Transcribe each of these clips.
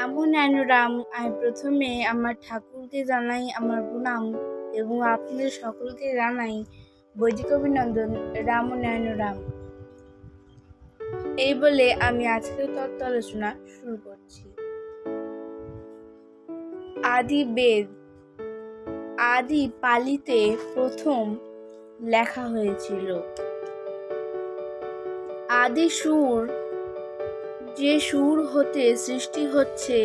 এমন রাম, আমি প্রথমে আমার ঠাকুরকে জানাই আমার প্রণাম এবং আপনাদের সকলকে জানাই বৈদিক অভিনন্দন। রাম রাম। এই বলে আমি আজকের তত্ত্ব আলোচনা শুরু করছি। আদি বেদ আদি পালিতে প্রথম লেখা হয়েছিল। আদি সুর, যে সুর হতে সৃষ্টি হচ্ছে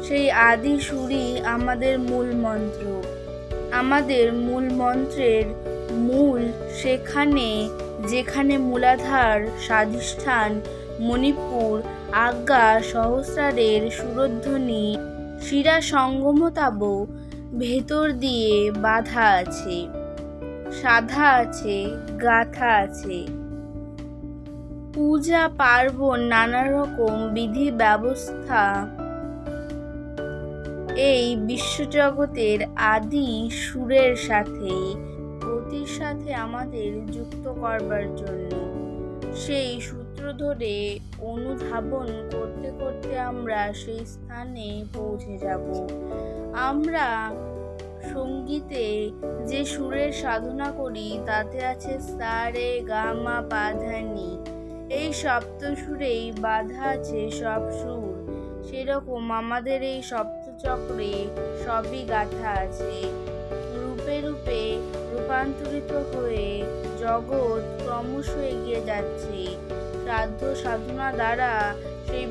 সেই আদি সুরই আমাদের মূল মন্ত্র। আমাদের মূল মন্ত্রের মূল সেখানে, যেখানে মূলাধার স্বাধিষ্ঠান মণিপুর আজ্ঞা সহস্রারের সুরধ্বনি শিরা সঙ্গমতাব ভেতর দিয়ে বাধা আছে, সাধা আছে, গাথা আছে। পূজা পার্বণ নানা রকম বিধি ব্যবস্থা এই বিশ্বজগতের আদি সুরের সাথে, গতির সাথে আমাদের যুক্ত করবার জন্য। সেই সূত্র ধরে অনুধাবন করতে করতে আমরা সেই স্থানে পৌঁছে যাব। আমরা সঙ্গীতে যে সুরের সাধনা করি তাতে আছে সা রে গা মা পা ধা নি। এই সপ্ত সুরেই বাধা আছে সব সুর। সেরকম আমাদের এই সপ্তচক্রে সবই গাথা আছে। রূপে রূপে রূপান্তরিত হয়ে জগৎ ক্রমশ এগিয়ে যাচ্ছে। শ্রাদ্ধ সাধনা দ্বারা সেই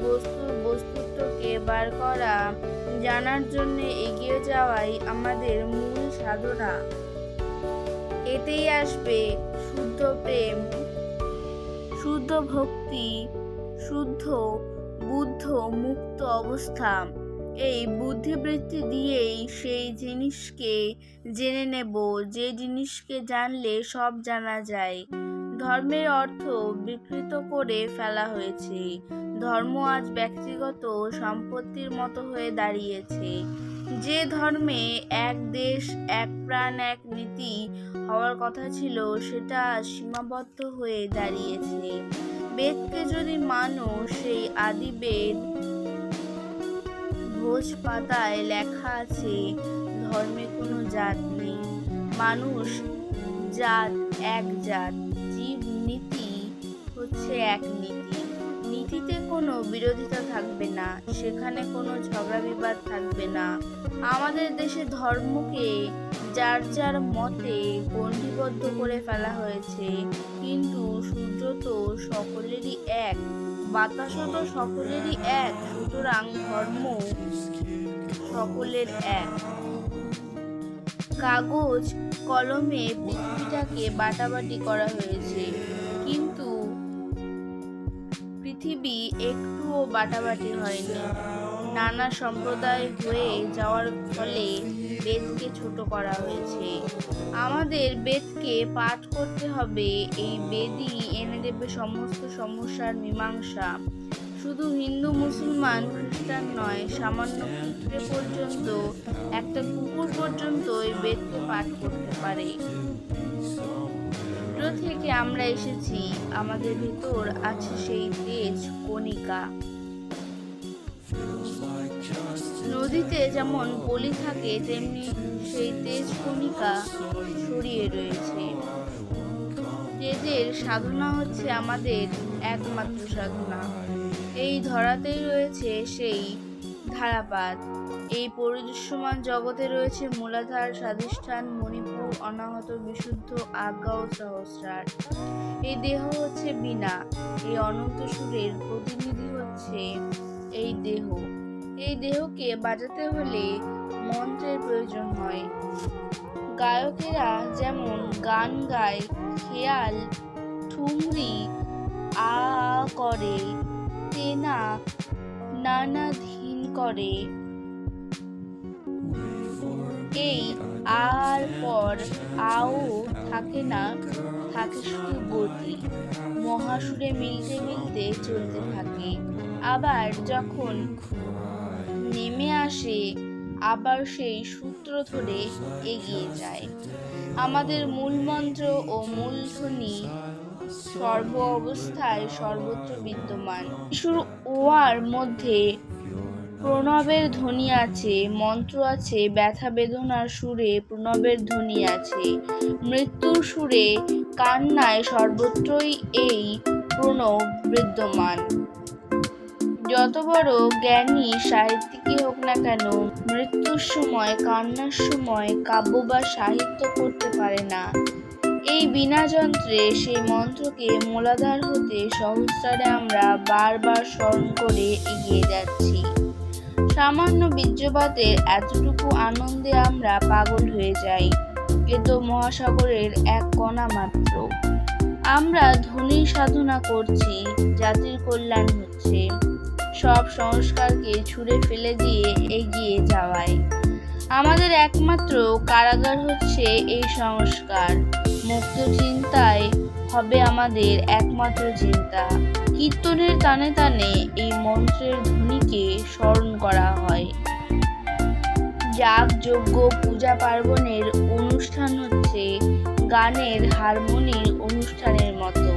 বস্তুত্বকে বার করা, জানার জন্য এগিয়ে যাওয়াই আমাদের মূল সাধনা। এতেই আসবে শুদ্ধ প্রেম, শুদ্ধ ভক্তি, শুদ্ধ বুদ্ধ মুক্ত অবস্থা। এই বুদ্ধিবৃত্তি দিয়েই সেই জিনিসকে জেনে নেব, যে জিনিসকে জানলে সব জানা যায়। ধর্মের অর্থ বিকৃত করে ফেলা হয়েছে। ধর্ম আজ ব্যক্তিগত সম্পত্তির মতো হয়ে দাঁড়িয়েছে। যে ধর্মে এক দেশ, এক প্রাণ, এক নীতি হওয়ার কথা ছিল, সেটা সীমাবদ্ধ হয়ে দাঁড়িয়েছে। বেদকে যদি মানো, সেই আদি বেদ ভোজপাতায় লেখা আছে ধর্মে কোনো জাত নেই, মানুষ জাত এক জাত, জীব নীতি হচ্ছে এক নীতি। নীতিতে কোনো বিরোধিতা থাকবে না, সেখানে কোনো ঝগড়া বিবাদ থাকবে না। আমাদের দেশে ধর্মকে যার যার মতে গণ্ডিবদ্ধ করে ফেলা হয়েছে, কিন্তু সূর্য তো সকলেরই এক, বাতাসও তো সকলেরই এক, সুতরাং ধর্ম সকলের এক। কাগজ কলমে পৃথিবীটাকে বাটাবাটি করা হয়েছে, কিন্তু পৃথিবী একটুও বাটাবাটি হয়নি। নানা সম্প্রদায় হয়ে যাওয়ার ফলে বেদকে ছোট করা হয়েছে। আমাদের বেদকে পাঠ করতে হবে, এই বেদই এনে দেবে সমস্ত সমস্যার মীমাংসা। শুধু হিন্দু, মুসলমান, খ্রিস্টান নয়, সামান্য পিঁপড়ে পর্যন্ত, একটা কুকুর পর্যন্ত এই বেদকে পাঠ করতে পারে। থেকে আমরা এসেছি, আমাদের ভেতর আছে সেই তেজ কণিকা। নদীতে যেমন পলি থাকে, তেমনি সেই তেজ কণিকা ছড়িয়ে রয়েছে। তেজের সাধনা হচ্ছে আমাদের একমাত্র সাধনা। এই ধরাতেই রয়েছে সেই ধারাপাত। এই পরিদৃশ্যমান জগতে রয়েছে মূলাধার স্বাধিষ্ঠান মণিপুর অনাহত বিশুদ্ধ আজ্ঞা ও সহস্রার। এই দেহ হচ্ছে বীণা, এই অনন্ত সুরের প্রতিনিধি হচ্ছে এই দেহ। এই দেহকে বাজাতে হলে মন্ত্রের প্রয়োজন হয়। গায়কেরা যেমন গান গায়, খেয়াল ঠুমরি আ করে, তেনা নানা ধীন করে। এই আর পর আও থাকে না, থাকে শুধু গতি। মহাসুরে মিলতে মিলতে চলতে থাকে, আবার যখন নেমে আসে আবার সেই সূত্র ধরে এগিয়ে যায়। আমাদের মূল মন্ত্র ও মূলধ্বনি সর্ব অবস্থায় সর্বত্র বিদ্যমান। শুরু ওয়ার মধ্যে প্রণবের ধ্বনি আছে, মন্ত্র আছে, ব্যথা বেদনার সুরে প্রণবের ধ্বনি আছে, মৃত্যুর সুরে কান্নায় সর্বত্রই এই প্রণব বিদ্যমান। যত বড় জ্ঞানী সাহিত্যিকই হোক না কেন, মৃত্যুর সময় কান্নার সময় কাব্য বা সাহিত্য করতে পারে না। এই বিনা যন্ত্রে সেই মন্ত্রকে মূলাধার হতে সহস্রারে আমরা বারবার স্মরণ করে এগিয়ে যাচ্ছি। সামান্য বীর্যপাতের এতটুকু আনন্দে আমরা পাগল হয়ে যাই। এ তো মহাসাগরের এক কণা মাত্র। আমরা ধ্বনির সাধনা করছি, জাতির কল্যাণ হচ্ছে, সব সংস্কারকে ছুঁড়ে ফেলে দিয়ে এগিয়ে যাওয়ায়। আমাদের একমাত্র কারাগার হচ্ছে এই সংস্কার। মুক্ত চিন্তায় হবে আমাদের একমাত্র চিন্তা। কীর্তনের তানে তানে এই মন্ত্রের ধ্বনিকে স্মরণ করা হয়। যাগ যজ্ঞ পূজা পার্বণের অনুষ্ঠান হচ্ছে গানের হারমোনির অনুষ্ঠানের মতো।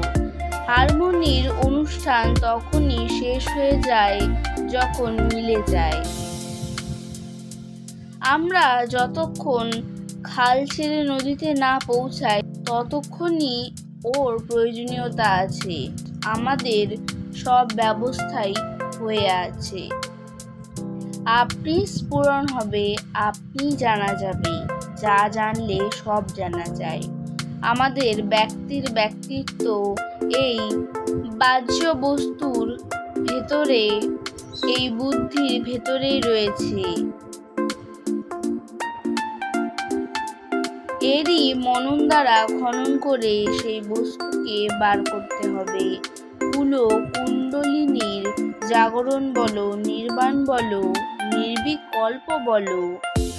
হারমোনির অনুষ্ঠান তখনই শেষ হয়ে যায় যখন মিলে যায়। আমরা যতক্ষণ খাল ছেড়ে নদীতে না পৌঁছাই ততক্ষণই ওর প্রয়োজনীয়তা আছে। আমাদের সব ব্যবস্থাই হয়ে আছে। আপনি স্ফুরণ হবে, আপনি জানা যাবে, যা জানলে সব জানা যায়। আমাদের ব্যক্তির ব্যক্তিত্ব এই বাহ্য বস্তুর ভেতরে, এই বুদ্ধির ভেতরেই রয়েছে। এরই মনন দ্বারা খনন করে সেই বস্তুকে বার করতে হবে। কুলো কুণ্ডলিনীর জাগরণ বলো, নির্বাণ বলো, নির্বিকল্প বলো,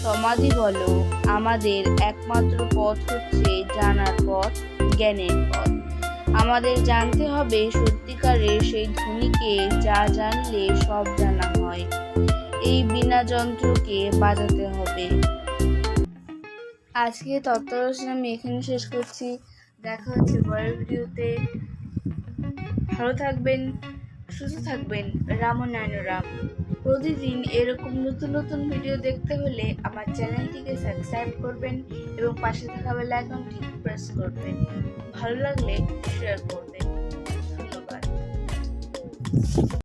সমাধি বলো, আমাদের একমাত্র পথ হচ্ছে জানার পথ, জ্ঞানের পথ। আমাদের জানতে হবে সত্যিকারের সেই ধ্বনিকে, যা জানলে সব জানা হয়। এই বিনা যন্ত্রকে বাজাতে হবে। আজকে তত্ত্বরচনা আমি এখানে শেষ করছি। দেখা হচ্ছে পরের ভিডিওতে। ভালো থাকবেন, সুস্থ থাকবেন। রাম নারায়ণ রাম। প্রতিদিন এরকম নতুন নতুন ভিডিও দেখতে হলে আমার চ্যানেলটিকে সাবস্ক্রাইব করবেন এবং পাশে থাকা বেল আইকনটি প্রেস করবেন। ভালো লাগলে শেয়ার করবেন। ধন্যবাদ।